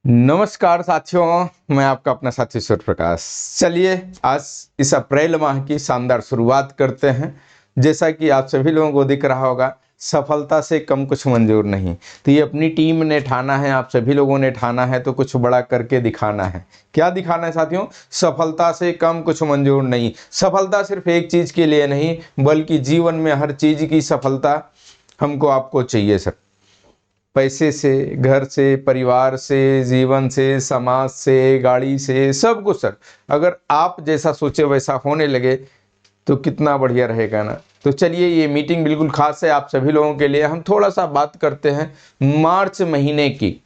नमस्कार साथियों, मैं आपका अपना साथी सूर्य प्रकाश। चलिए आज इस अप्रैल माह की शानदार शुरुआत करते हैं। जैसा कि आप सभी लोगों को दिख रहा होगा, सफलता से कम कुछ मंजूर नहीं। तो ये अपनी टीम ने ठाना है, आप सभी लोगों ने ठाना है, तो कुछ बड़ा करके दिखाना है। क्या दिखाना है साथियों? सफलता से कम कुछ मंजूर नहीं। सफलता सिर्फ एक चीज़ के लिए नहीं, बल्कि जीवन में हर चीज़ की सफलता हमको आपको चाहिए सर। पैसे से, घर से, परिवार से, जीवन से, समाज से, गाड़ी से, सब कुछ सर। अगर आप जैसा सोचे वैसा होने लगे तो कितना बढ़िया रहेगा ना। तो चलिए, ये मीटिंग बिल्कुल खास है आप सभी लोगों के लिए। हम थोड़ा सा बात करते हैं मार्च महीने की।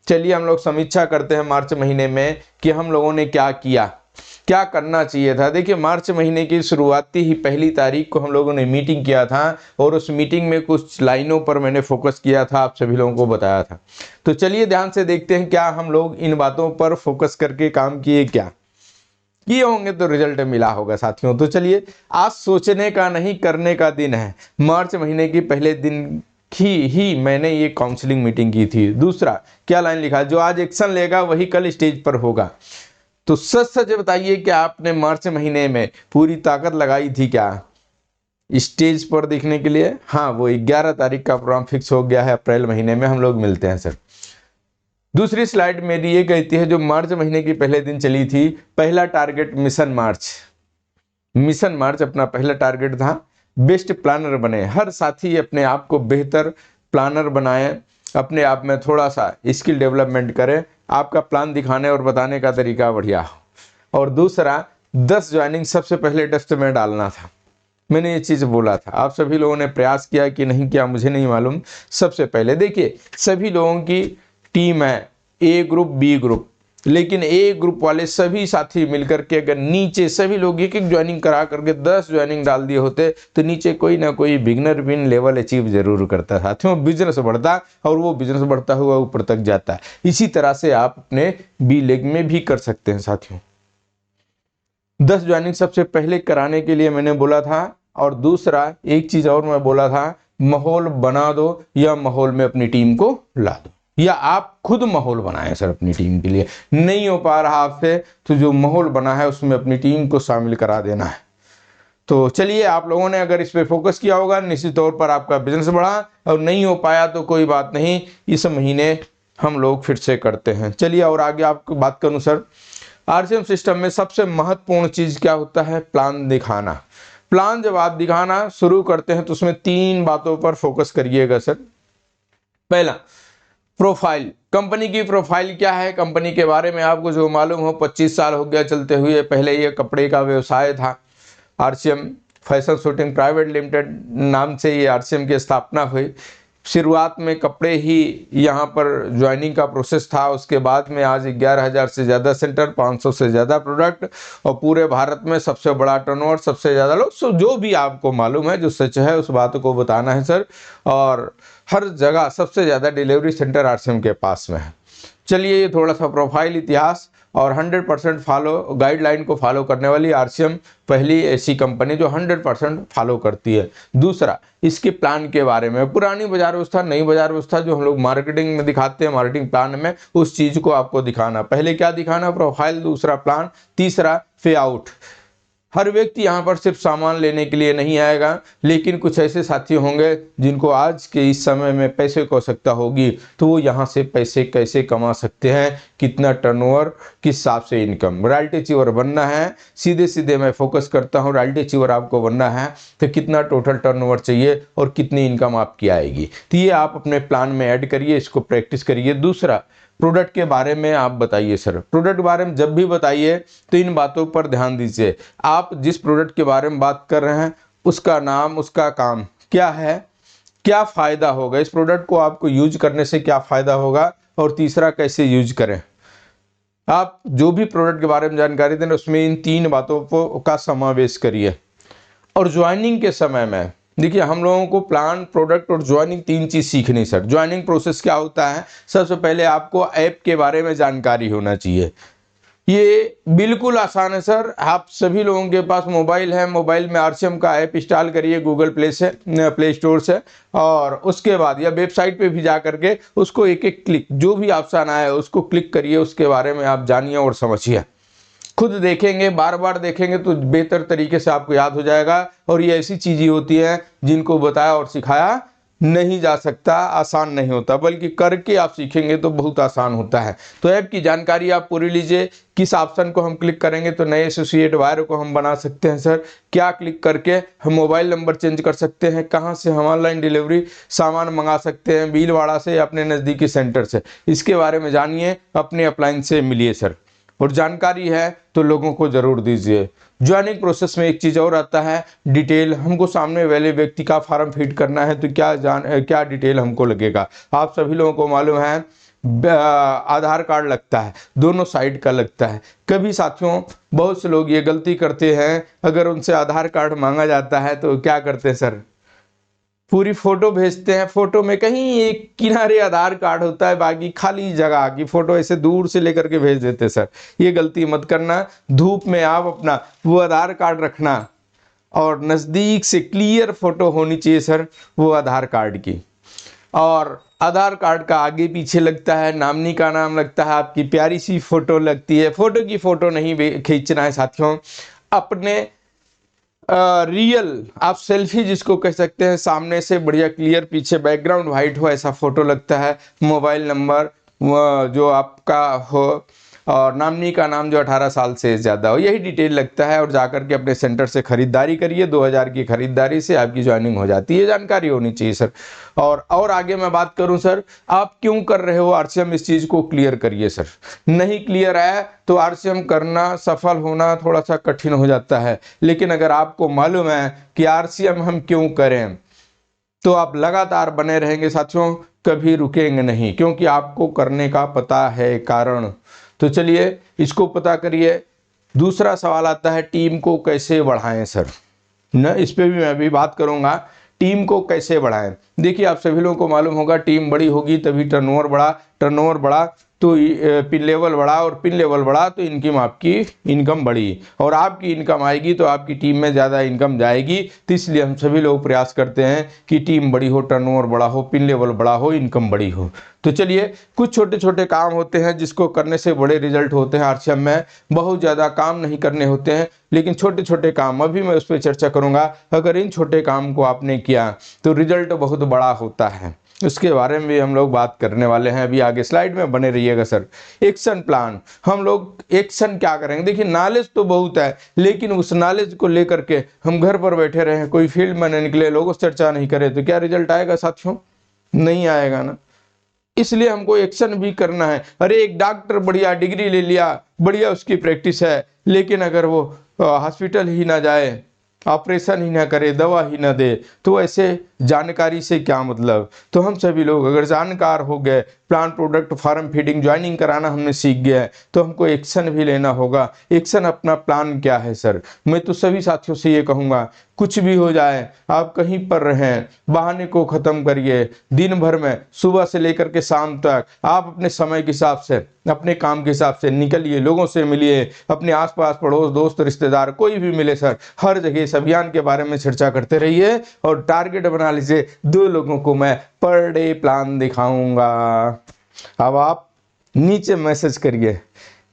चलिए हम लोग समीक्षा करते हैं मार्च महीने में कि हम लोगों ने क्या किया, क्या करना चाहिए था। देखिए, मार्च महीने की शुरुआती ही 1 तारीख को हम लोगों ने मीटिंग किया था और उस मीटिंग में कुछ लाइनों पर मैंने फोकस किया था, आप सभी लोगों को बताया था। तो चलिए ध्यान से देखते हैं क्या हम लोग इन बातों पर फोकस करके काम किए, क्या किए होंगे तो रिजल्ट मिला होगा साथियों। तो चलिए, आज सोचने का नहीं करने का दिन है। मार्च महीने की पहले दिन ही मैंने ये काउंसलिंग मीटिंग की थी। दूसरा क्या लाइन लिखा, जो आज एक्शन लेगा वही कल स्टेज पर होगा। तो सच सच बताइए कि आपने मार्च महीने में पूरी ताकत लगाई थी क्या स्टेज पर दिखने के लिए? हाँ, वो 11 तारीख का प्रोग्राम फिक्स हो गया है। अप्रैल महीने में हम लोग मिलते हैं सर। दूसरी स्लाइड मेरी ये कहती है, जो मार्च महीने की पहले दिन चली थी, पहला टारगेट मिशन मार्च। मिशन मार्च अपना पहला टारगेट था। बेस्ट प्लानर बने, हर साथी अपने आप को बेहतर प्लानर बनाए, अपने आप में थोड़ा सा स्किल डेवलपमेंट करें, आपका प्लान दिखाने और बताने का तरीका बढ़िया हो। और दूसरा, 10 ज्वाइनिंग सबसे पहले डेस्क में डालना था। मैंने ये चीज़ बोला था, आप सभी लोगों ने प्रयास किया कि नहीं किया मुझे नहीं मालूम। सबसे पहले देखिए, सभी लोगों की टीम है, ए ग्रुप बी ग्रुप, लेकिन ए ग्रुप वाले सभी साथी मिलकर के अगर नीचे सभी लोग एक एक ज्वाइनिंग करा करके 10 ज्वाइनिंग डाल दिए होते तो नीचे कोई ना कोई बिगनर विन लेवल अचीव जरूर करता। साथियों, बिजनेस बढ़ता और वो बिजनेस बढ़ता हुआ ऊपर तक जाता है। इसी तरह से आप अपने बी लेग में भी कर सकते हैं साथियों। 10 ज्वाइनिंग सबसे पहले कराने के लिए मैंने बोला था। और दूसरा एक चीज और मैं बोला था, माहौल बना दो या माहौल में अपनी टीम को ला दो, या आप खुद माहौल बनाएं सर अपनी टीम के लिए। नहीं हो पा रहा आपसे तो जो माहौल बना है उसमें अपनी टीम को शामिल करा देना है। तो चलिए, आप लोगों ने अगर इस पे फोकस किया होगा, निश्चित तौर पर आपका बिजनेस बढ़ा। और नहीं हो पाया तो कोई बात नहीं, इस महीने हम लोग फिर से करते हैं। चलिए और आगे आपको बात करूं सर। आरसीएम सिस्टम में सबसे महत्वपूर्ण चीज क्या होता है? प्लान दिखाना। प्लान जब आप दिखाना शुरू करते हैं तो उसमें 3 बातों पर फोकस करिएगा सर। पहला, प्रोफाइल। कंपनी की प्रोफाइल क्या है, कंपनी के बारे में आपको जो मालूम हो। 25 साल हो गया चलते हुए, पहले ये कपड़े का व्यवसाय था। RCM fashion shooting private limited नाम से ये आरसीएम की स्थापना हुई। शुरुआत में कपड़े ही यहाँ पर ज्वाइनिंग का प्रोसेस था। उसके बाद में आज 11,000 से ज़्यादा सेंटर, 500 से ज़्यादा प्रोडक्ट, और पूरे भारत में सबसे बड़ा टर्नओवर, सबसे ज़्यादा लोग। सो जो भी आपको मालूम है, जो सच है उस बात को बताना है सर। और हर जगह सबसे ज़्यादा डिलीवरी सेंटर आरसीएम के पास में है। चलिए, ये थोड़ा सा प्रोफाइल, इतिहास और 100% फॉलो गाइडलाइन को फॉलो करने वाली आरसीएम पहली ऐसी कंपनी जो 100% फॉलो करती है। दूसरा, इसके प्लान के बारे में, पुरानी बाजार व्यवस्था, नई बाजार व्यवस्था जो हम लोग मार्केटिंग में दिखाते हैं, मार्केटिंग प्लान में, उस चीज को आपको दिखाना। पहले क्या दिखाना? प्रोफाइल, दूसरा प्लान, तीसरा पे आउट। हर व्यक्ति यहाँ पर सिर्फ सामान लेने के लिए नहीं आएगा, लेकिन कुछ ऐसे साथी होंगे जिनको आज के इस समय में पैसे की आवश्यकता होगी, तो वो यहाँ से पैसे कैसे कमा सकते हैं, कितना टर्नओवर, किस हिसाब से इनकम। रॉयल्टी अचीवर बनना है, सीधे सीधे मैं फोकस करता हूँ, रॉयल्टी अचीवर आपको बनना है तो कितना टोटल टर्नओवर चाहिए और कितनी इनकम आपकी आएगी। तो ये आप अपने प्लान में ऐड करिए, इसको प्रैक्टिस करिए। दूसरा, प्रोडक्ट के बारे में आप बताइए सर। प्रोडक्ट के बारे में जब भी बताइए तो इन बातों पर ध्यान दीजिए। आप जिस प्रोडक्ट के बारे में बात कर रहे हैं, उसका नाम, उसका काम क्या है, क्या फ़ायदा होगा, इस प्रोडक्ट को आपको यूज करने से क्या फ़ायदा होगा, और तीसरा कैसे यूज करें। आप जो भी प्रोडक्ट के बारे में जानकारी दें उसमें इन 3 बातों को का समावेश करिए। और ज्वाइनिंग के समय में देखिए, हम लोगों को प्लान, प्रोडक्ट और ज्वाइनिंग 3 चीज़ सीखनी सर। ज्वाइनिंग प्रोसेस क्या होता है? सबसे पहले आपको ऐप के बारे में जानकारी होना चाहिए। ये बिल्कुल आसान है सर। आप सभी लोगों के पास मोबाइल है, मोबाइल में आरसीएम का ऐप इंस्टॉल करिए गूगल प्ले से, प्ले स्टोर से, और उसके बाद या वेबसाइट पे भी जा करके उसको एक एक क्लिक, जो भी ऑप्शन आए उसको क्लिक करिए, उसके बारे में आप जानिए और समझिए। खुद देखेंगे, बार बार देखेंगे तो बेहतर तरीके से आपको याद हो जाएगा। और ये ऐसी चीजें होती हैं जिनको बताया और सिखाया नहीं जा सकता, आसान नहीं होता, बल्कि करके आप सीखेंगे तो बहुत आसान होता है। तो ऐप की जानकारी आप पूरी लीजिए। किस ऑप्शन को हम क्लिक करेंगे तो नए एसोसिएट वायर को हम बना सकते हैं सर, क्या क्लिक करके हम मोबाइल नंबर चेंज कर सकते हैं, कहाँ से हम ऑनलाइन डिलीवरी सामान मंगा सकते हैं, भीलवाड़ा से या अपने नज़दीकी सेंटर से, इसके बारे में जानिए, अपने अपलाइन से मिलिए सर। और जानकारी है तो लोगों को जरूर दीजिए। ज्वाइनिंग प्रोसेस में एक चीज और आता है, डिटेल। हमको सामने वाले व्यक्ति का फॉर्म फिट करना है तो क्या डिटेल हमको लगेगा। आप सभी लोगों को मालूम है आधार कार्ड लगता है, दोनों साइड का लगता है। कभी साथियों बहुत से लोग ये गलती करते हैं, अगर उनसे आधार कार्ड मांगा जाता है तो क्या करते हैं सर, पूरी फोटो भेजते हैं, फोटो में कहीं एक किनारे आधार कार्ड होता है, बाकी खाली जगह की फोटो ऐसे दूर से लेकर के भेज देते हैं सर। ये गलती मत करना। धूप में आप अपना वो आधार कार्ड रखना, और नज़दीक से क्लियर फोटो होनी चाहिए सर वो आधार कार्ड की। और आधार कार्ड का आगे पीछे लगता है, नामनी का नाम लगता है, आपकी प्यारी सी फोटो लगती है। फोटो की फोटो नहीं खींचना है साथियों, अपने रियल, आप सेल्फी जिसको कह सकते हैं, सामने से बढ़िया क्लियर, पीछे बैकग्राउंड वाइट हो, ऐसा फोटो लगता है। मोबाइल नंबर जो आपका हो, और नामनी का नाम जो 18 साल से ज़्यादा हो, यही डिटेल लगता है। और जाकर के अपने सेंटर से खरीदारी करिए, 2000 की खरीदारी से आपकी ज्वाइनिंग हो जाती है। जानकारी होनी चाहिए सर। और आगे मैं बात करूं सर, आप क्यों कर रहे हो आरसीएम, इस चीज़ को क्लियर करिए सर। नहीं क्लियर है तो आरसीएम करना, सफल होना थोड़ा सा कठिन हो जाता है। लेकिन अगर आपको मालूम है कि आरसीएम हम क्यों करें, तो आप लगातार बने रहेंगे साथियों, कभी रुकेंगे नहीं, क्योंकि आपको करने का पता है कारण। तो चलिए इसको पता करिए। दूसरा सवाल आता है, टीम को कैसे बढ़ाएं सर, न इस पे भी मैं भी बात करूंगा। टीम को कैसे बढ़ाएं, देखिए आप सभी लोगों को मालूम होगा, टीम बड़ी होगी तभी टर्नओवर बढ़ा, टर्नओवर बढ़ा तो पिन लेवल बढ़ा, और पिन लेवल बढ़ा तो इनकम, आपकी इनकम बढ़ी, और आपकी इनकम आएगी तो आपकी टीम में ज़्यादा इनकम जाएगी। तो इसलिए हम सभी लोग प्रयास करते हैं कि टीम बड़ी हो, टर्नओवर बड़ा हो, पिन लेवल बड़ा हो, इनकम बड़ी हो। तो चलिए कुछ छोटे छोटे काम होते हैं जिसको करने से बड़े रिजल्ट होते हैं आरसीएम में। बहुत ज़्यादा काम नहीं करने होते हैं, लेकिन छोटे छोटे काम, अभी मैं उस पर चर्चा करूँगा। अगर इन छोटे काम को आपने किया तो रिजल्ट बहुत बड़ा होता है, उसके बारे में भी हम लोग बात करने वाले हैं। अभी आगे स्लाइड में बने रहिएगा सर। एक्शन प्लान, हम लोग एक्शन क्या करेंगे, देखिए नॉलेज तो बहुत है, लेकिन उस नॉलेज को लेकर के हम घर पर बैठे रहे, कोई फील्ड में नहीं निकले, लोगों से चर्चा नहीं करे, तो क्या रिजल्ट आएगा साथियों, नहीं आएगा ना। इसलिए हमको एक्शन भी करना है। अरे एक डॉक्टर बढ़िया डिग्री ले लिया, बढ़िया उसकी प्रैक्टिस है, लेकिन अगर वो हॉस्पिटल ही ना जाए, ऑपरेशन ही ना करे, दवा ही ना दे, तो ऐसे जानकारी से क्या मतलब। तो हम सभी लोग अगर जानकार हो गए, plan, product, farm feeding, joining कराना हमने सीख गया है, तो हमको एक्शन भी लेना होगा। एक्शन अपना प्लान क्या है सर, मैं तो सभी साथियों से ये कहूँगा, कुछ भी हो जाए, आप कहीं पर रहें, बहाने को ख़त्म करिए। दिन भर में सुबह से लेकर के शाम तक आप अपने समय के हिसाब से, अपने काम के हिसाब से निकलिए, लोगों से मिलिए, अपने आसपास पड़ोस, दोस्त, रिश्तेदार, कोई भी मिले सर, हर जगह इस अभियान के बारे में चर्चा करते रहिए। और टारगेट बना लीजिए, 2 लोगों को मैं पर डे प्लान दिखाऊंगा। अब आप नीचे मैसेज करिए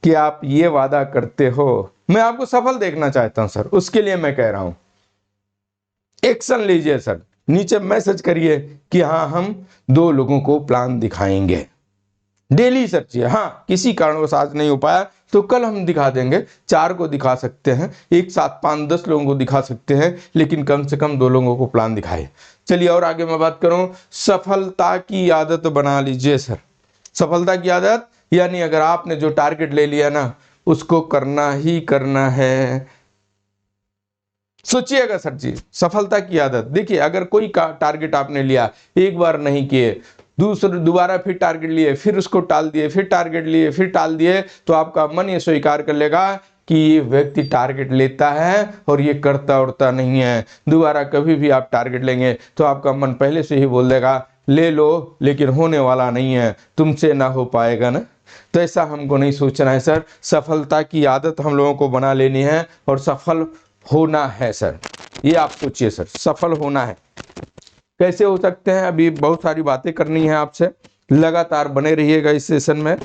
कि आप ये वादा करते हो, मैं आपको सफल देखना चाहता हूं सर, उसके लिए मैं कह रहा हूं एक्शन लीजिए सर। नीचे मैसेज करिए कि हाँ हम 2 लोगों को प्लान दिखाएंगे। डेली सर्चिए, हाँ किसी कारणवश आज नहीं हो पाया तो कल हम दिखा देंगे, 4 को दिखा सकते हैं, एक साथ 5-10 लोगों को दिखा सकते हैं, लेकिन कम से कम 2 लोगों को प्लान दिखाए। चलिए और आगे मैं बात करूं, सफलता की आदत बना लीजिए सर। सफलता की आदत यानी अगर आपने जो टारगेट ले लिया ना, उसको करना ही करना है। सोचिएगा सर जी, सफलता की आदत, देखिए अगर कोई टारगेट आपने लिया, एक बार नहीं किए, दोबारा फिर टारगेट लिए, फिर उसको टाल दिए, फिर टारगेट लिए, फिर टाल दिए, तो आपका मन ये स्वीकार कर लेगा कि ये व्यक्ति टारगेट लेता है और ये करता उड़ता नहीं है। दोबारा कभी भी आप टारगेट लेंगे तो आपका मन पहले से ही बोल देगा ले लो लेकिन होने वाला नहीं है, तुमसे ना हो पाएगा ना। तो ऐसा हमको नहीं सोचना है सर। सफलता की आदत हम लोगों को बना लेनी है और सफल होना है सर। ये आप सोचिए सर, सफल होना है। कैसे हो सकते हैं, अभी बहुत सारी बातें करनी है आपसे। लगातार बने रहिएगा इस सेशन में।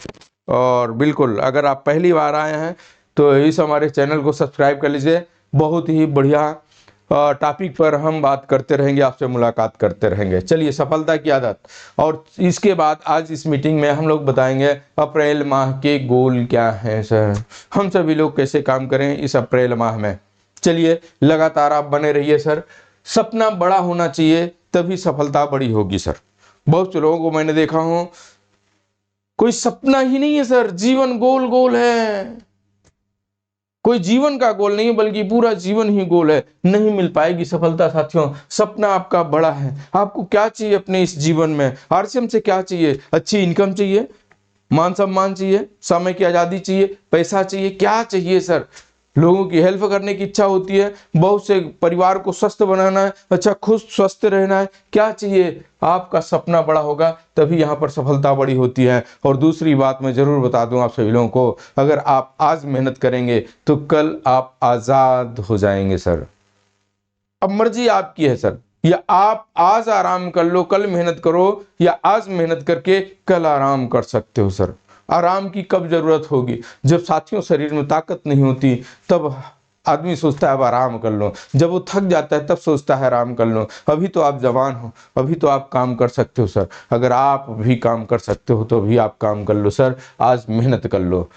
और बिल्कुल अगर आप पहली बार आए हैं तो इस हमारे चैनल को सब्सक्राइब कर लीजिए। बहुत ही बढ़िया टॉपिक पर हम बात करते रहेंगे, आपसे मुलाकात करते रहेंगे। चलिए, सफलता की आदत। और इसके बाद आज इस मीटिंग में हम लोग बताएंगे अप्रैल माह के गोल क्या हैं सर, हम सभी लोग कैसे काम करें इस अप्रैल माह में। चलिए, लगातार आप बने रहिए सर। सपना बड़ा होना चाहिए, तभी सफलता बड़ी होगी सर। बहुत से लोगों को मैंने देखा हूं, कोई सपना ही नहीं है सर, जीवन गोल गोल है। कोई जीवन का गोल नहीं है, बल्कि पूरा जीवन ही गोल है। नहीं मिल पाएगी सफलता साथियों। सपना आपका बड़ा है। आपको क्या चाहिए अपने इस जीवन में? आरसीएम से क्या चाहिए? अच्छी इनकम चाहिए, मान सम्मान चाहिए, समय की आज़ादी चाहिए, पैसा चाहिए, क्या चाहिए सर? लोगों की हेल्प करने की इच्छा होती है, बहुत से परिवार को स्वस्थ बनाना है, अच्छा खुश स्वस्थ रहना है, क्या चाहिए? आपका सपना बड़ा होगा तभी यहाँ पर सफलता बड़ी होती है। और दूसरी बात मैं जरूर बता दूं आप सभी लोगों को, अगर आप आज मेहनत करेंगे तो कल आप आज़ाद हो जाएंगे सर। अब मर्जी आपकी है सर, या आप आज आराम कर लो कल मेहनत करो, या आज मेहनत करके कल आराम कर सकते हो सर। आराम की कब जरूरत होगी? जब साथियों शरीर में ताकत नहीं होती, तब आदमी सोचता है अब आराम कर लो। जब वो थक जाता है तब सोचता है आराम कर लो। अभी तो आप जवान हो, अभी तो आप काम कर सकते हो सर। अगर आप भी काम कर सकते हो तो अभी आप काम कर लो सर, आज मेहनत कर लो।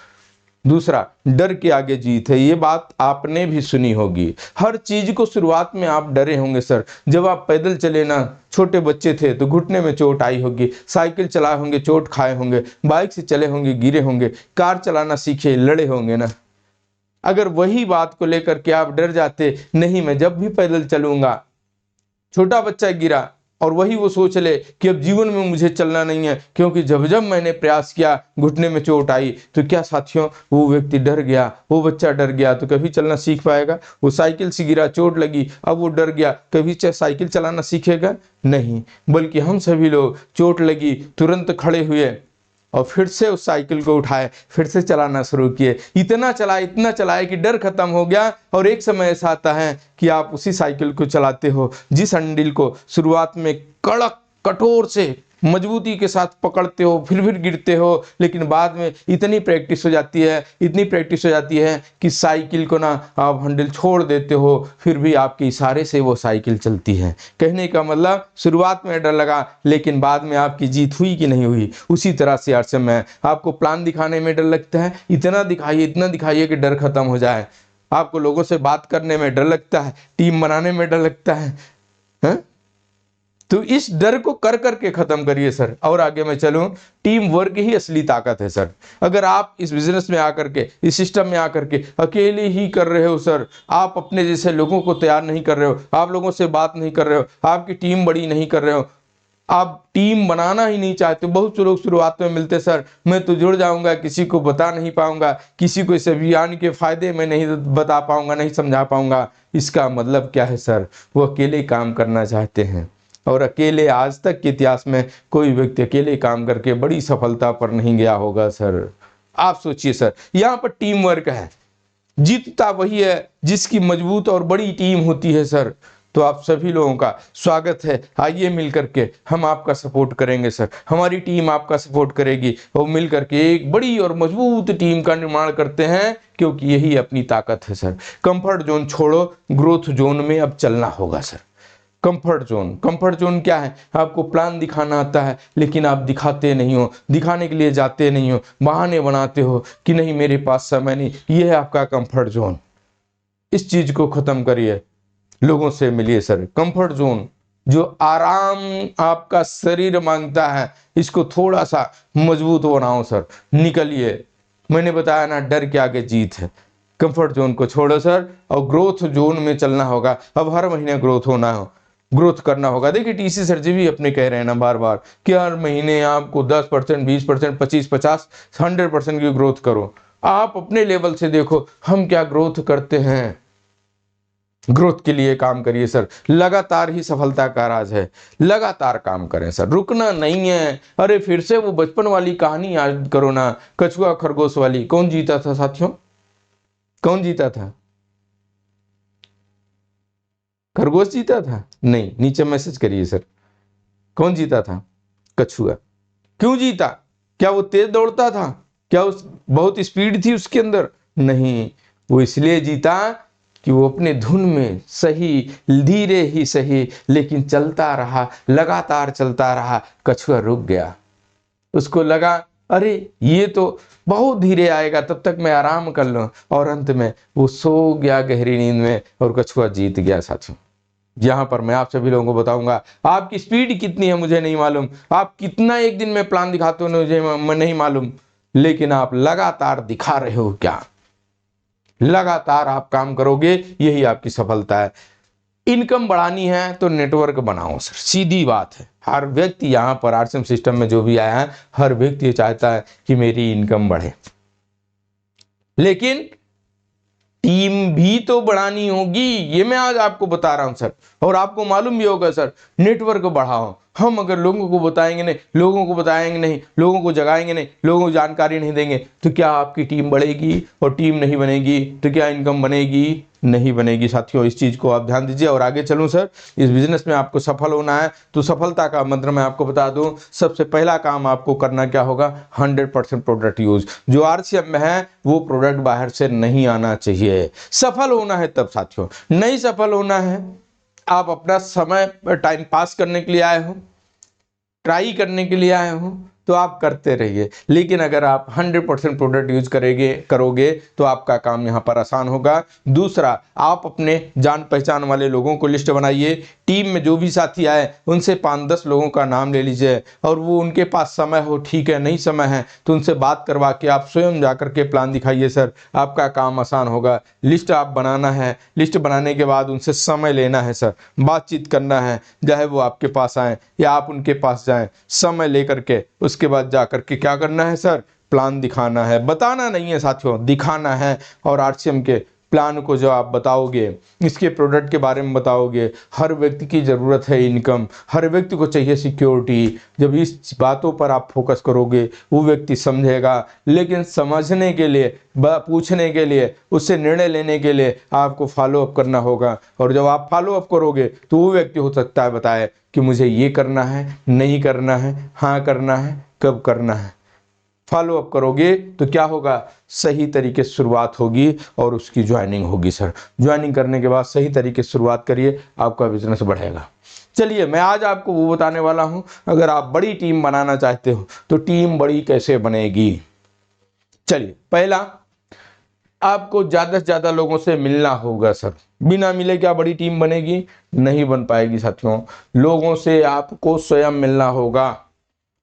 दूसरा, डर के आगे जीत है। ये बात आपने भी सुनी होगी। हर चीज को शुरुआत में आप डरे होंगे सर। जब आप पैदल चले ना, छोटे बच्चे थे तो घुटने में चोट आई होगी, साइकिल चलाए होंगे चोट खाए होंगे, बाइक से चले होंगे गिरे होंगे, कार चलाना सीखे लड़े होंगे ना। अगर वही बात को लेकर के आप डर जाते, नहीं मैं जब भी पैदल चलूंगा, छोटा बच्चा गिरा और वही वो सोच ले कि अब जीवन में मुझे चलना नहीं है, क्योंकि जब जब मैंने प्रयास किया घुटने में चोट आई, तो क्या साथियों वो व्यक्ति डर गया, वो बच्चा डर गया तो कभी चलना सीख पाएगा? वो साइकिल से गिरा, चोट लगी, अब वो डर गया, कभी साइकिल चलाना सीखेगा? नहीं। बल्कि हम सभी लोग चोट लगी तुरंत खड़े हुए और फिर से उस साइकिल को उठाए, फिर से चलाना शुरू किए। इतना चलाए कि डर खत्म हो गया। और एक समय ऐसा आता है कि आप उसी साइकिल को चलाते हो जिस हैंडल को शुरुआत में कड़क कठोर से मजबूती के साथ पकड़ते हो, फिर गिरते हो, लेकिन बाद में इतनी प्रैक्टिस हो जाती है, इतनी प्रैक्टिस हो जाती है कि साइकिल को ना आप हैंडल छोड़ देते हो, फिर भी आपके इशारे से वो साइकिल चलती है। कहने का मतलब, शुरुआत में डर लगा लेकिन बाद में आपकी जीत हुई कि नहीं हुई? उसी तरह से आरसीएम में आपको प्लान दिखाने में डर लगता है, इतना दिखाइए कि डर खत्म हो जाए। आपको लोगों से बात करने में डर लगता है, टीम बनाने में डर लगता है, है? तो इस डर को कर करके खत्म करिए सर। और आगे मैं चलूं, टीम वर्क ही असली ताकत है सर। अगर आप इस बिजनेस में आकर के, इस सिस्टम में आकर के अकेले ही कर रहे हो सर, आप अपने जैसे लोगों को तैयार नहीं कर रहे हो, आप लोगों से बात नहीं कर रहे हो, आपकी टीम बड़ी नहीं कर रहे हो, आप टीम बनाना ही नहीं चाहते। बहुत से लोग शुरुआत में मिलते, सर मैं तो जुड़ जाऊंगा, किसी को बता नहीं पाऊंगा, किसी को इस अभियान के फायदे में नहीं बता पाऊंगा, नहीं समझा पाऊंगा। इसका मतलब क्या है सर? वो अकेले काम करना चाहते हैं। और अकेले, आज तक के इतिहास में कोई व्यक्ति अकेले काम करके बड़ी सफलता पर नहीं गया होगा सर। आप सोचिए सर, यहाँ पर टीम वर्क है। जीतता वही है जिसकी मजबूत और बड़ी टीम होती है सर। तो आप सभी लोगों का स्वागत है। आइए मिल करके हम आपका सपोर्ट करेंगे सर, हमारी टीम आपका सपोर्ट करेगी और मिल करके एक बड़ी और मजबूत टीम का निर्माण करते हैं, क्योंकि यही अपनी ताकत है सर। कंफर्ट जोन छोड़ो, ग्रोथ जोन में अब चलना होगा सर। कंफर्ट जोन क्या है? आपको प्लान दिखाना आता है लेकिन आप दिखाते नहीं हो, दिखाने के लिए जाते नहीं हो, बहाने बनाते हो कि नहीं मेरे पास समय नहीं। यह है आपका कंफर्ट जोन। इस चीज को खत्म करिए, लोगों से मिलिए सर। कंफर्ट जोन जो आराम आपका शरीर मांगता है, इसको थोड़ा सा मजबूत बनाओ सर। निकलिए, मैंने बताया ना, डर के आगे जीत है। कंफर्ट जोन को छोड़ो सर और ग्रोथ जोन में चलना होगा। अब हर महीने ग्रोथ करना होगा। देखिए टीसी सर जी भी अपने कह रहे हैं ना बार बार कि हर महीने आपको 10%, 20%, 25, 50, 100% की ग्रोथ करो। आप अपने लेवल से देखो हम क्या ग्रोथ करते हैं। ग्रोथ के लिए काम करिए सर, लगातार ही सफलता का राज है। लगातार काम करें सर, रुकना नहीं है। अरे फिर से वो बचपन वाली कहानी याद करो ना, कछुआ खरगोश वाली। कौन जीता था साथियों? कौन जीता था? खरगोश जीता था? नहीं, नीचे मैसेज करिए सर। कौन जीता था? कछुआ। क्यों जीता? क्या वो तेज दौड़ता था? क्या उस बहुत स्पीड थी उसके अंदर? नहीं, वो इसलिए जीता कि वो अपने धुन में सही, धीरे ही सही, लेकिन चलता रहा, लगातार चलता रहा। कछुआ रुक गया, उसको लगा अरे ये तो बहुत धीरे आएगा, तब तक मैं आराम कर लूं, और अंत में वो सो गया गहरी नींद में और कछुआ जीत गया साथियों। यहाँ पर मैं आप सभी लोगों को बताऊंगा, आपकी स्पीड कितनी है मुझे नहीं मालूम, आप कितना एक दिन में प्लान दिखाते हो मुझे नहीं मालूम, लेकिन आप लगातार दिखा रहे हो क्या? लगातार आप काम करोगे, यही आपकी सफलता है। इनकम बढ़ानी है तो नेटवर्क बनाओ सर, सीधी बात है। हर व्यक्ति यहाँ पर आरसीएम सिस्टम में जो भी आया है, हर व्यक्ति चाहता है कि मेरी इनकम बढ़े, लेकिन टीम भी तो बढ़ानी होगी। ये मैं आज आपको बता रहा हूं सर, और आपको मालूम भी होगा सर, नेटवर्क बढ़ाओ। हम अगर लोगों को बताएंगे नहीं, लोगों को जगाएंगे नहीं, लोगों को जानकारी नहीं देंगे, तो क्या आपकी टीम बढ़ेगी? और टीम नहीं बनेगी तो क्या इनकम बनेगी? नहीं बनेगी साथियों। इस चीज को आप ध्यान दीजिए। और आगे चलूं सर, इस बिजनेस में आपको सफल होना है तो सफलता का मंत्र मैं आपको बता दूं। सबसे पहला काम आपको करना क्या होगा? 100% प्रोडक्ट यूज। जो आरसीएम में है वो प्रोडक्ट बाहर से नहीं आना चाहिए। सफल होना है तब साथियों, नहीं सफल होना है। आप अपना समय टाइम पास करने के लिए आए हो, ट्राई करने के लिए आए हो, तो आप करते रहिए। लेकिन अगर आप 100% प्रोडक्ट यूज करोगे तो आपका काम यहाँ पर आसान होगा। दूसरा, आप अपने जान पहचान वाले लोगों को लिस्ट बनाइए। टीम में जो भी साथी आए उनसे 5-10 लोगों का नाम ले लीजिए, और वो उनके पास समय हो, ठीक है, नहीं समय है तो उनसे बात करवा के आप स्वयं जाकर के प्लान दिखाइए सर, आपका काम आसान होगा। लिस्ट आप बनाना है, लिस्ट बनाने के बाद उनसे समय लेना है सर, बातचीत करना है, चाहे वो आपके पास आए या आप उनके पास जाएं, समय लेकर के उसके बाद जाकर के क्या करना है सर? प्लान दिखाना है, बताना नहीं है साथियों, दिखाना है। और आरसीएम के प्लान को जो आप बताओगे, इसके प्रोडक्ट के बारे में बताओगे, हर व्यक्ति की ज़रूरत है इनकम, हर व्यक्ति को चाहिए सिक्योरिटी। जब इस बातों पर आप फोकस करोगे वो व्यक्ति समझेगा, लेकिन समझने के लिए, पूछने के लिए, उससे निर्णय लेने के लिए आपको फॉलो अप करना होगा। और जब आप फॉलो अप करोगे तो वो व्यक्ति हो सकता है बताए कि मुझे ये करना है, नहीं करना है, हाँ करना है, कब करना है। फॉलो अप करोगे तो क्या होगा? सही तरीके से शुरुआत होगी और उसकी ज्वाइनिंग होगी सर। ज्वाइनिंग करने के बाद सही तरीके से शुरुआत करिए, आपका बिजनेस बढ़ेगा। चलिए, मैं आज आपको वो बताने वाला हूं, अगर आप बड़ी टीम बनाना चाहते हो तो टीम बड़ी कैसे बनेगी। चलिए, पहला, आपको ज्यादा से ज्यादा लोगों से मिलना होगा सर। बिना मिले क्या बड़ी टीम बनेगी? नहीं बन पाएगी साथियों। लोगों से आपको स्वयं मिलना होगा,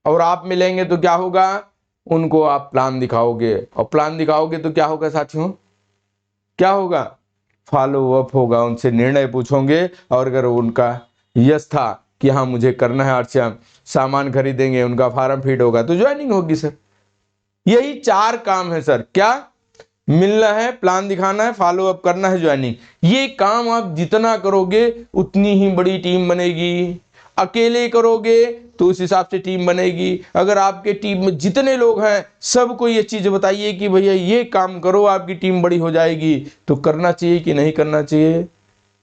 और आप मिलेंगे तो क्या होगा? उनको आप प्लान दिखाओगे, और प्लान दिखाओगे तो क्या होगा साथियों? क्या होगा? फॉलो अप होगा, उनसे निर्णय पूछोगे, और अगर उनका यस था कि हाँ मुझे करना है आरसीएम, सामान खरीदेंगे, उनका फार्म फिट होगा तो ज्वाइनिंग होगी सर। यही 4 काम है सर। क्या? मिलना है, प्लान दिखाना है, फॉलो अप करना है, ज्वाइनिंग। ये काम आप जितना करोगे उतनी ही बड़ी टीम बनेगी। अकेले करोगे तो उस हिसाब से टीम बनेगी। अगर आपके टीम में जितने लोग हैं सबको ये चीज बताइए कि भैया ये काम करो, आपकी टीम बड़ी हो जाएगी, तो करना चाहिए कि नहीं करना चाहिए?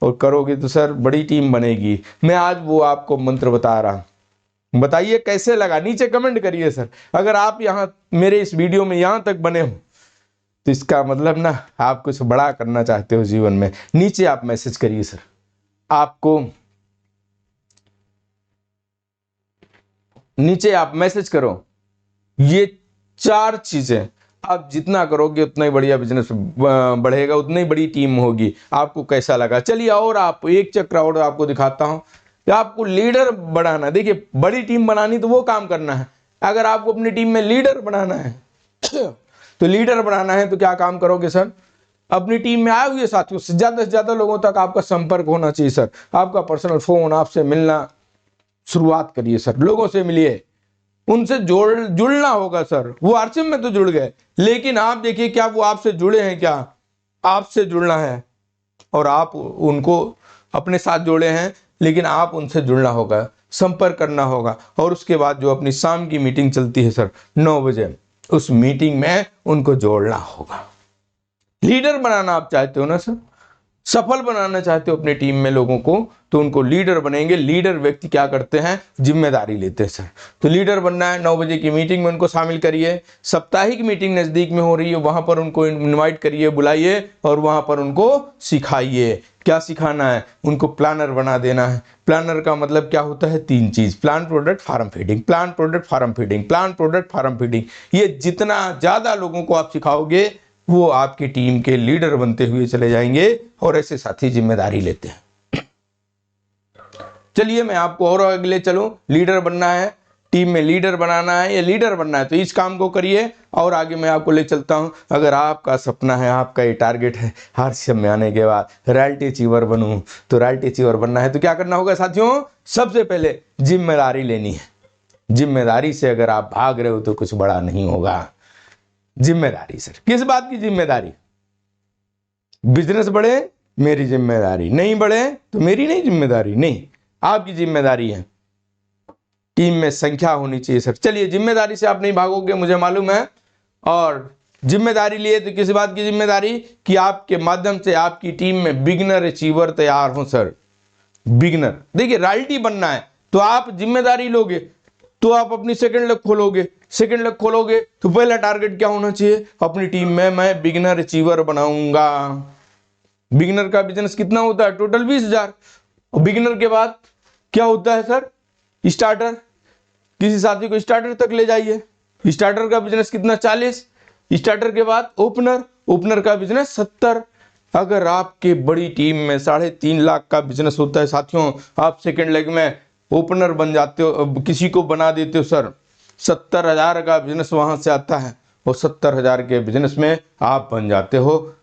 और करोगे तो सर बड़ी टीम बनेगी। मैं आज वो आपको मंत्र बता रहा हूं, बताइए कैसे लगा, नीचे कमेंट करिए सर। अगर आप यहाँ मेरे इस वीडियो में यहाँ तक बने हो तो इसका मतलब ना आप कुछ बड़ा करना चाहते हो जीवन में। नीचे आप मैसेज करिए सर। आपको नीचे आप मैसेज करो, ये 4 चीजें आप जितना करोगे उतना ही बढ़िया बिजनेस बढ़ेगा, उतनी ही बड़ी टीम होगी। आपको कैसा लगा? चलिए, और आप एक चक्र और आपको दिखाता हूं कि आपको लीडर बनाना। देखिए, बड़ी टीम बनानी तो वो काम करना है। अगर आपको अपनी टीम में लीडर बनाना है तो लीडर बनाना है तो क्या काम करोगे सर? अपनी टीम में आए हुए साथियों से ज्यादा लोगों तक आपका संपर्क होना चाहिए सर। आपका पर्सनल फोन, आपसे मिलना शुरुआत करिए सर। लोगों से मिलिए, उनसे जुड़ना होगा सर। वो आरसीएम में तो जुड़ गए, लेकिन आप देखिए क्या वो आपसे जुड़े हैं? क्या आपसे जुड़ना है? और आप उनको अपने साथ जोड़े हैं, लेकिन आप उनसे जुड़ना होगा, संपर्क करना होगा। और उसके बाद जो अपनी शाम की मीटिंग चलती है सर 9 बजे, उस मीटिंग में उनको जोड़ना होगा। लीडर बनाना आप चाहते हो ना सर, सफल बनाना चाहते हो अपने टीम में लोगों को, तो उनको लीडर बनेंगे। लीडर व्यक्ति क्या करते हैं, जिम्मेदारी लेते हैं सर। तो लीडर बनना है, 9 बजे की मीटिंग में उनको शामिल करिए। साप्ताहिक मीटिंग नज़दीक में हो रही है, वहाँ पर उनको इनवाइट करिए, बुलाइए और वहाँ पर उनको सिखाइए। क्या सिखाना है, उनको प्लानर बना देना है। प्लानर का मतलब क्या होता है, 3 चीज़, plan, product, farm feeding, plan, product, farm feeding, plan, product, farm feeding. ये जितना ज़्यादा लोगों को आप सिखाओगे, वो आपकी टीम के लीडर बनते हुए चले जाएंगे। और ऐसे साथी जिम्मेदारी लेते हैं। चलिए मैं आपको और अगले चलूं, लीडर बनना है, टीम में लीडर बनाना है या लीडर बनना है, तो इस काम को करिए। और आगे मैं आपको ले चलता हूं। अगर आपका सपना है, आपका ये टारगेट है, हर समय आने के बाद रॉयल्टी अचीवर बनूं, तो रॉयल्टी अचीवर बनना है तो क्या करना होगा साथियों, सबसे पहले जिम्मेदारी लेनी है। जिम्मेदारी से अगर आप भाग रहे हो तो कुछ बड़ा नहीं होगा। जिम्मेदारी सर, किस बात की जिम्मेदारी, बिजनेस बढ़े मेरी जिम्मेदारी, नहीं बढ़े तो मेरी नहीं जिम्मेदारी, नहीं, आपकी जिम्मेदारी है। टीम में संख्या होनी चाहिए सर। चलिए, जिम्मेदारी से आप नहीं भागोगे, मुझे मालूम है। और जिम्मेदारी लिए तो किस बात की जिम्मेदारी, कि आपके माध्यम से आपकी टीम में बिगनर अचीवर तैयार हो सर। बिगनर, देखिए रॉयल्टी बनना है तो आप जिम्मेदारी लोगे, तो आप अपनी सेकंड लेग खोलोगे। सेकंड लेग खोलोगे तो पहला टारगेट क्या होना चाहिए, अपनी टीम में मैं बिगनर अचीवर बनाऊंगा। बिगनर का बिजनेस कितना होता है, टोटल 20,000। और बिगनर के बाद क्या होता है सर, स्टार्टर। किसी साथी को स्टार्टर तक ले जाइए, स्टार्टर का बिजनेस कितना, 40। स्टार्टर के बाद ओपनर, ओपनर का बिजनेस 70। अगर आपके बड़ी टीम में 3.5 लाख का बिजनेस होता है साथियों, आप सेकंड लेग में ओपनर बन जाते हो, किसी को बना देते हो सर, 70,000 का बिजनेस वहां से आता है। और 70,000 के बिजनेस में आप बन जाते हो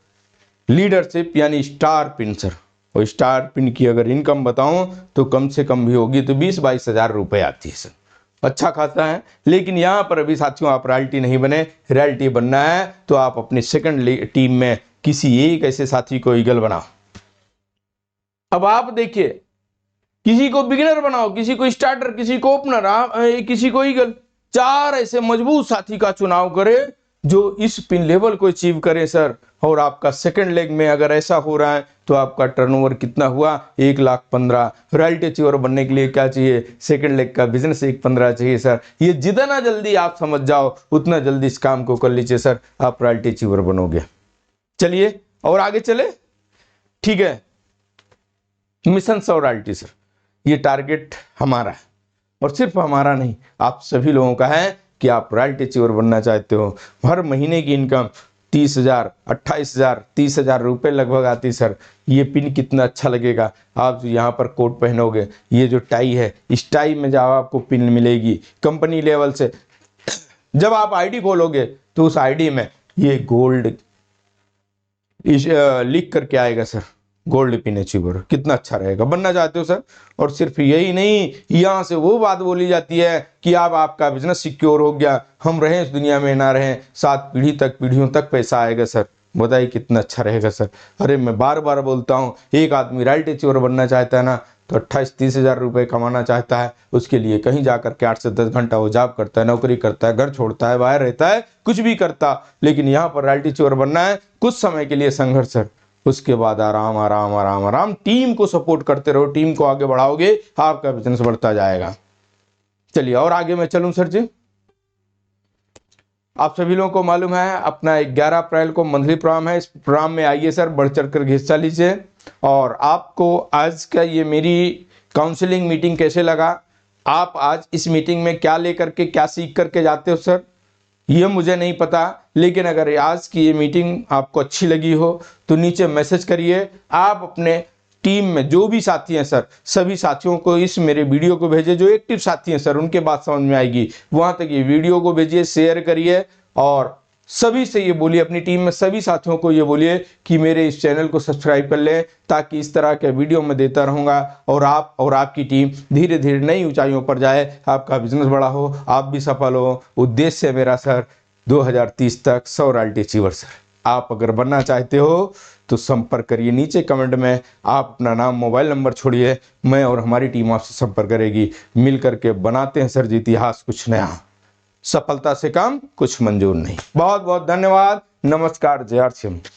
लीडरशिप यानी स्टार पिन सर। और स्टार पिन की अगर इनकम बताऊं तो कम से कम भी होगी तो 20-22 हज़ार रुपये आती है सर, अच्छा खासा है। लेकिन यहाँ पर अभी साथियों आप रॉयल्टी नहीं बने। रॉयल्टी बनना है तो आप अपनी सेकंड टीम में किसी एक ऐसे साथी को ईगल बनाओ। अब आप देखिए, किसी को बिगिनर बनाओ, किसी को स्टार्टर, किसी को ओपनर, किसी को ईगल। 4 ऐसे मजबूत साथी का चुनाव करें जो इस पिन लेवल को अचीव करे सर। और आपका सेकंड लेग में अगर ऐसा हो रहा है तो आपका टर्नओवर कितना हुआ, 1,15,000। रॉयल्टी अचीवर बनने के लिए क्या चाहिए, सेकंड लेग का बिजनेस 1,15 चाहिए सर। ये जितना जल्दी आप समझ जाओ उतना जल्दी इस काम को कर लीजिए सर, आप रॉयल्टी अचीवर बनोगे। चलिए और आगे चले, ठीक है। मिशन 100 रॉयल्टी सर, ये टारगेट हमारा है और सिर्फ हमारा नहीं, आप सभी लोगों का है कि आप रॉयल्टी अचीवर बनना चाहते हो। हर महीने की इनकम 30,000, 28,000, 30,000 रुपये लगभग आती सर। ये पिन कितना अच्छा लगेगा, आप यहाँ पर कोट पहनोगे, ये जो टाई है, इस टाई में जब आपको पिन मिलेगी कंपनी लेवल से, जब आप आईडी खोलोगे तो उस आईडी में ये गोल्ड लिख करके आएगा सर, गोल्ड पिन अचीवर। कितना अच्छा रहेगा, बनना चाहते हो सर। और सिर्फ यही नहीं, यहाँ से वो बात बोली जाती है कि अब आपका बिजनेस सिक्योर हो गया, हम रहें इस दुनिया में ना रहें, 7 पीढ़ी तक, पीढ़ियों तक पैसा आएगा सर। बताइए कितना अच्छा रहेगा सर। अरे मैं बार बार बोलता हूँ, एक आदमी रॉयल्टी अचीवर बनना चाहता है ना तो 28-30 हज़ार रुपये कमाना चाहता है, उसके लिए कहीं जाकर के 8 से 10 घंटा वो जॉब करता है, नौकरी करता है, घर छोड़ता है, बाहर रहता है, कुछ भी करता। लेकिन यहाँ पर रॉयल्टी अचीवर बनना है, कुछ समय के लिए संघर्ष सर, उसके बाद आराम आराम आराम आराम, टीम को सपोर्ट करते रहो, टीम को आगे बढ़ाओगे, आपका बिजनेस बढ़ता जाएगा। चलिए और आगे मैं चलूं सर जी। आप सभी लोगों को मालूम है अपना 11 अप्रैल को मंथली प्रोग्राम है। इस प्रोग्राम में आइए सर, बढ़ चढ़ कर हिस्सा लीजिए। और आपको आज का ये मेरी काउंसलिंग मीटिंग कैसे लगा, आप आज इस मीटिंग में क्या लेकर के, क्या सीख करके जाते हो सर, ये मुझे नहीं पता। लेकिन अगर आज की ये मीटिंग आपको अच्छी लगी हो तो नीचे मैसेज करिए। आप अपने टीम में जो भी साथी हैं सर, सभी साथियों को इस मेरे वीडियो को भेजिए। जो एक्टिव साथी हैं सर, उनके बात समझ में आएगी, वहां तक ये वीडियो को भेजिए, शेयर करिए। और सभी से ये बोलिए, अपनी टीम में सभी साथियों को ये बोलिए कि मेरे इस चैनल को सब्सक्राइब कर लें, ताकि इस तरह के वीडियो मैं देता रहूँगा और आप और आपकी टीम धीरे धीरे नई ऊंचाइयों पर जाए, आपका बिजनेस बड़ा हो, आप भी सफल हो। उद्देश्य है मेरा सर 2030 तक 100 रॉयल्टी अचीवर सर। आप अगर बनना चाहते हो तो संपर्क करिए। नीचे कमेंट में आप अपना नाम, मोबाइल नंबर छोड़िए, मैं और हमारी टीम आपसे संपर्क करेगी। मिल करके बनाते हैं सर जी इतिहास कुछ नया। सफलता से काम कुछ मंजूर नहीं। बहुत बहुत धन्यवाद। नमस्कार। जय श्री राम।